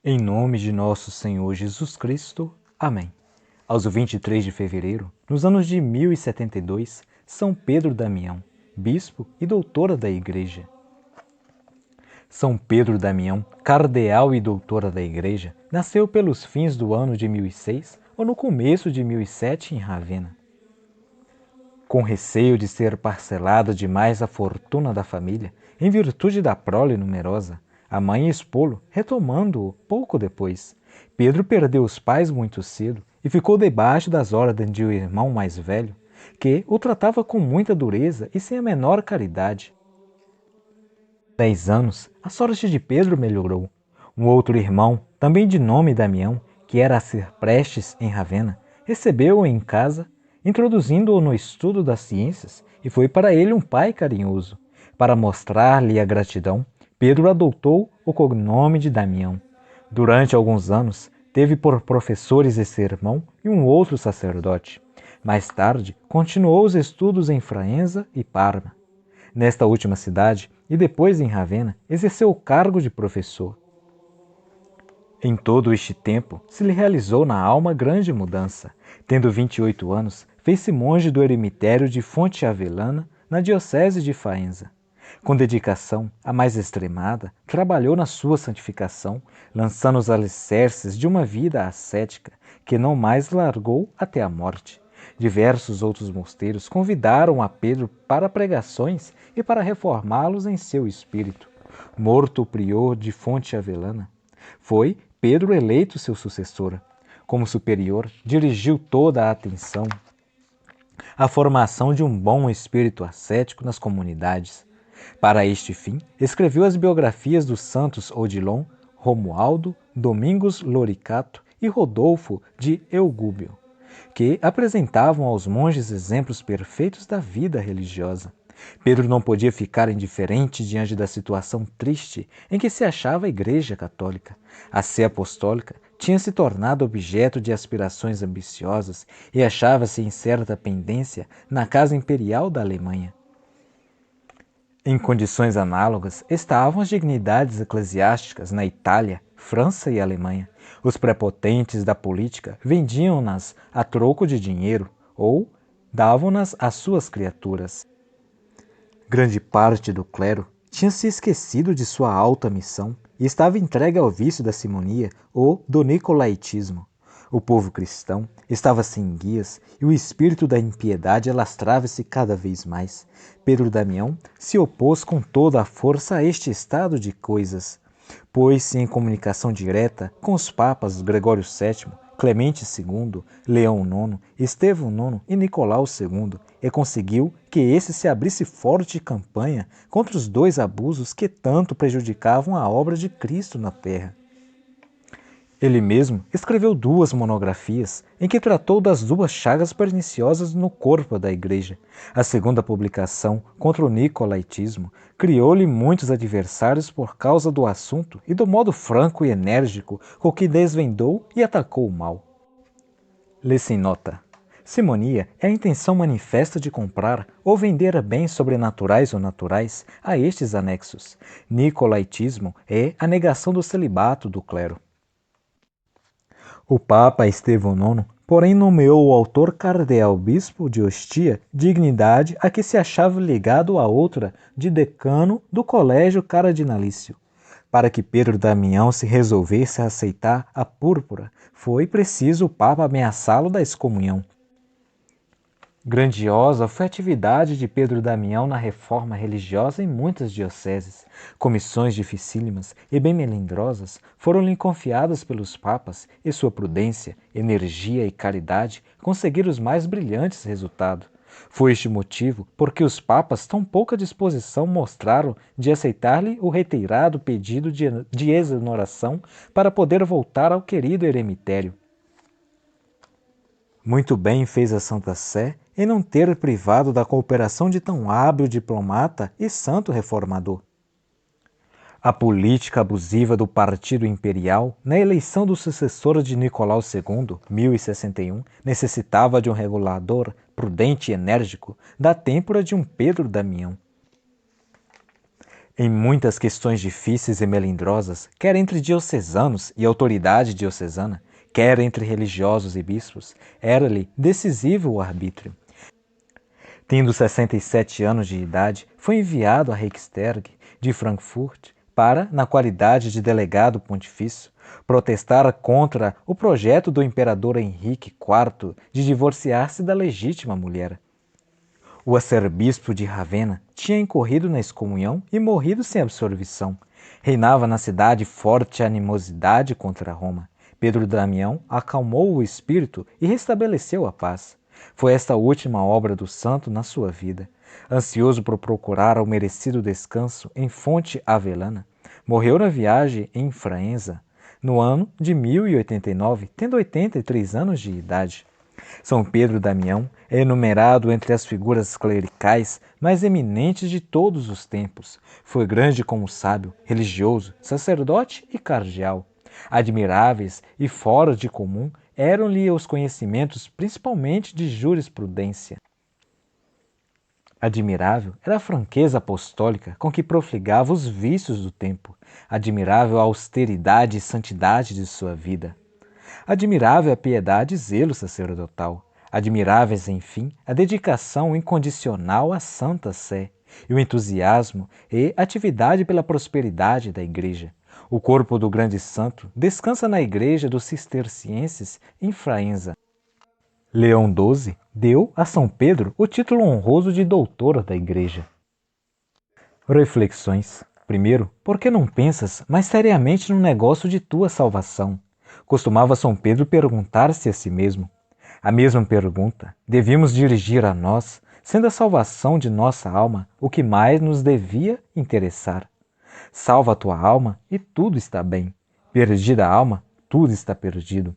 Em nome de nosso Senhor Jesus Cristo. Amém. Aos 23 de fevereiro, nos anos de 1072, São Pedro Damião, bispo e doutora da Igreja. São Pedro Damião, cardeal e doutora da Igreja, nasceu pelos fins do ano de 1006 ou no começo de 1007 em Ravenna. Com receio de ser parcelada demais a fortuna da família, em virtude da prole numerosa, a mãe expô-lo, retomando-o pouco depois. Pedro perdeu os pais muito cedo e ficou debaixo das ordens de um irmão mais velho, que o tratava com muita dureza e sem a menor caridade. 10 anos, a sorte de Pedro melhorou. Um outro irmão, também de nome Damião, que era a ser prestes em Ravenna, recebeu-o em casa, introduzindo-o no estudo das ciências, e foi para ele um pai carinhoso. Para mostrar-lhe a gratidão, Pedro adotou o cognome de Damião. Durante alguns anos, teve por professores esse irmão e um outro sacerdote. Mais tarde, continuou os estudos em Faenza e Parma. Nesta última cidade, e depois em Ravenna, exerceu o cargo de professor. Em todo este tempo, se lhe realizou na alma grande mudança. Tendo 28 anos, fez-se monge do eremitério de Fonte Avellana, na diocese de Faenza. Com dedicação, a mais extremada, trabalhou na sua santificação, lançando os alicerces de uma vida ascética, que não mais largou até a morte. Diversos outros mosteiros convidaram a Pedro para pregações e para reformá-los em seu espírito. Morto o prior de Fonte Avellana, foi Pedro eleito seu sucessor. Como superior, dirigiu toda a atenção à formação de um bom espírito ascético nas comunidades. Para este fim, escreveu as biografias dos santos Odilon, Romualdo, Domingos Loricato e Rodolfo de Eugúbio, que apresentavam aos monges exemplos perfeitos da vida religiosa. Pedro não podia ficar indiferente diante da situação triste em que se achava a Igreja Católica. A sé apostólica tinha se tornado objeto de aspirações ambiciosas e achava-se em certa pendência na Casa Imperial da Alemanha. Em condições análogas estavam as dignidades eclesiásticas na Itália, França e Alemanha. Os prepotentes da política vendiam-nas a troco de dinheiro ou davam-nas às suas criaturas. Grande parte do clero tinha se esquecido de sua alta missão e estava entregue ao vício da simonia ou do nicolaitismo. O povo cristão estava sem guias e o espírito da impiedade alastrava-se cada vez mais. Pedro Damião se opôs com toda a força a este estado de coisas. Pôs-se em comunicação direta com os papas Gregório VII, Clemente II, Leão IX, Estevão IX e Nicolau II, e conseguiu que esse se abrisse forte campanha contra os dois abusos que tanto prejudicavam a obra de Cristo na terra. Ele mesmo escreveu 2 monografias em que tratou das 2 chagas perniciosas no corpo da Igreja. A segunda publicação, contra o nicolaitismo, criou-lhe muitos adversários por causa do assunto e do modo franco e enérgico com que desvendou e atacou o mal. Lê-se em nota. Simonia é a intenção manifesta de comprar ou vender bens sobrenaturais ou naturais a estes anexos. Nicolaitismo é a negação do celibato do clero. O Papa Estevão IX, porém, nomeou o autor cardeal-bispo de Ostia, dignidade a que se achava ligado a outra de decano do colégio cardinalício. Para que Pedro Damião se resolvesse a aceitar a púrpura, foi preciso o Papa ameaçá-lo da excomunhão. Grandiosa foi a atividade de Pedro Damião na reforma religiosa em muitas dioceses. Comissões dificílimas e bem melindrosas foram-lhe confiadas pelos papas e sua prudência, energia e caridade conseguiram os mais brilhantes resultados. Foi este motivo porque os papas tão pouca disposição mostraram de aceitar-lhe o reiterado pedido de exoneração para poder voltar ao querido eremitério. Muito bem fez a Santa Sé em não ter privado da cooperação de tão hábil diplomata e santo reformador. A política abusiva do partido imperial na eleição do sucessor de Nicolau II, 1061, necessitava de um regulador prudente e enérgico da têmpora de um Pedro Damião. Em muitas questões difíceis e melindrosas, quer entre diocesanos e autoridade diocesana, quer entre religiosos e bispos, era-lhe decisivo o arbítrio. Tendo 67 anos de idade, foi enviado a Reichstag de Frankfurt para, na qualidade de delegado pontifício, protestar contra o projeto do imperador Henrique IV de divorciar-se da legítima mulher. O arcebispo de Ravenna tinha incorrido na excomunhão e morrido sem absolvição. Reinava na cidade forte animosidade contra Roma. Pedro Damião acalmou o espírito e restabeleceu a paz. Foi esta última obra do santo na sua vida. Ansioso por procurar o merecido descanso em Fonte Avelana, morreu na viagem em Faenza, no ano de 1089, tendo 83 anos de idade. São Pedro Damião é enumerado entre as figuras clericais mais eminentes de todos os tempos. Foi grande como sábio, religioso, sacerdote e cardeal. Admiráveis e fora de comum eram-lhe os conhecimentos, principalmente de jurisprudência. Admirável era a franqueza apostólica com que profligava os vícios do tempo. Admirável a austeridade e santidade de sua vida. Admirável a piedade e zelo sacerdotal. Admiráveis, enfim, a dedicação incondicional à Santa Sé e o entusiasmo e atividade pela prosperidade da Igreja. O corpo do grande santo descansa na Igreja dos Cistercienses em Faenza. Leão XII deu a São Pedro o título honroso de doutor da Igreja. Reflexões. Primeiro, por que não pensas mais seriamente no negócio de tua salvação? Costumava São Pedro perguntar-se a si mesmo. A mesma pergunta devíamos dirigir a nós, sendo a salvação de nossa alma o que mais nos devia interessar. Salva a tua alma e tudo está bem. Perdida a alma, tudo está perdido.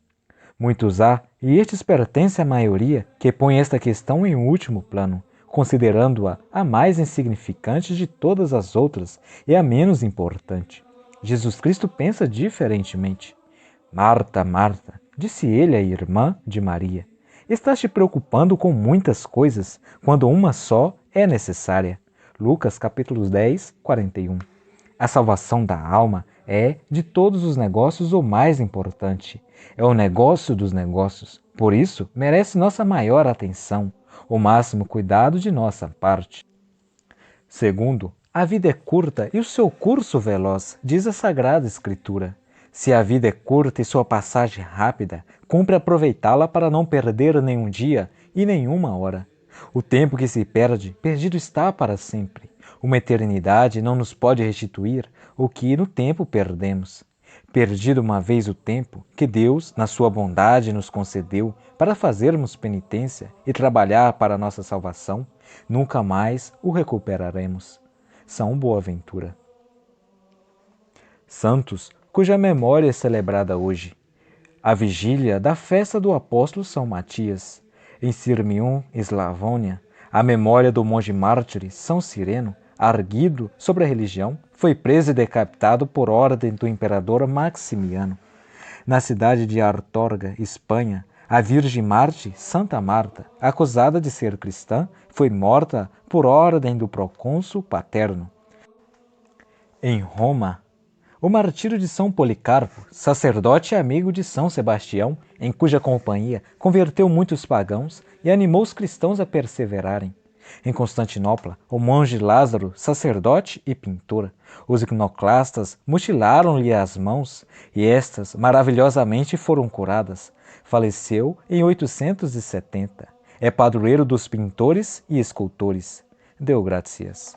Muitos há, e estes pertencem à maioria, que põe esta questão em último plano, considerando-a a mais insignificante de todas as outras e a menos importante. Jesus Cristo pensa diferentemente. Marta, Marta, disse ele à irmã de Maria, estás te preocupando com muitas coisas, quando uma só é necessária. Lucas capítulo 10, 41. A salvação da alma é, de todos os negócios, o mais importante. É o negócio dos negócios. Por isso, merece nossa maior atenção, o máximo cuidado de nossa parte. Segundo, a vida é curta e o seu curso veloz, diz a Sagrada Escritura. Se a vida é curta e sua passagem rápida, cumpre aproveitá-la para não perder nenhum dia e nenhuma hora. O tempo que se perde, perdido está para sempre. Uma eternidade não nos pode restituir o que no tempo perdemos. Perdido uma vez o tempo que Deus, na sua bondade, nos concedeu para fazermos penitência e trabalhar para a nossa salvação, nunca mais o recuperaremos. São Boaventura. Santos, cuja memória é celebrada hoje. A vigília da festa do apóstolo São Matias. Em Sirmium, Eslavônia, a memória do monge mártir São Cireno, arguido sobre a religião, foi preso e decapitado por ordem do imperador Maximiano. Na cidade de Astorga, Espanha, a Virgem Marte, Santa Marta, acusada de ser cristã, foi morta por ordem do procônsul Paterno. Em Roma, o martírio de São Policarpo, sacerdote e amigo de São Sebastião, em cuja companhia converteu muitos pagãos e animou os cristãos a perseverarem. Em Constantinopla, o monge Lázaro, sacerdote e pintor, os iconoclastas mutilaram-lhe as mãos e estas maravilhosamente foram curadas. Faleceu em 870. É padroeiro dos pintores e escultores. Deu graças.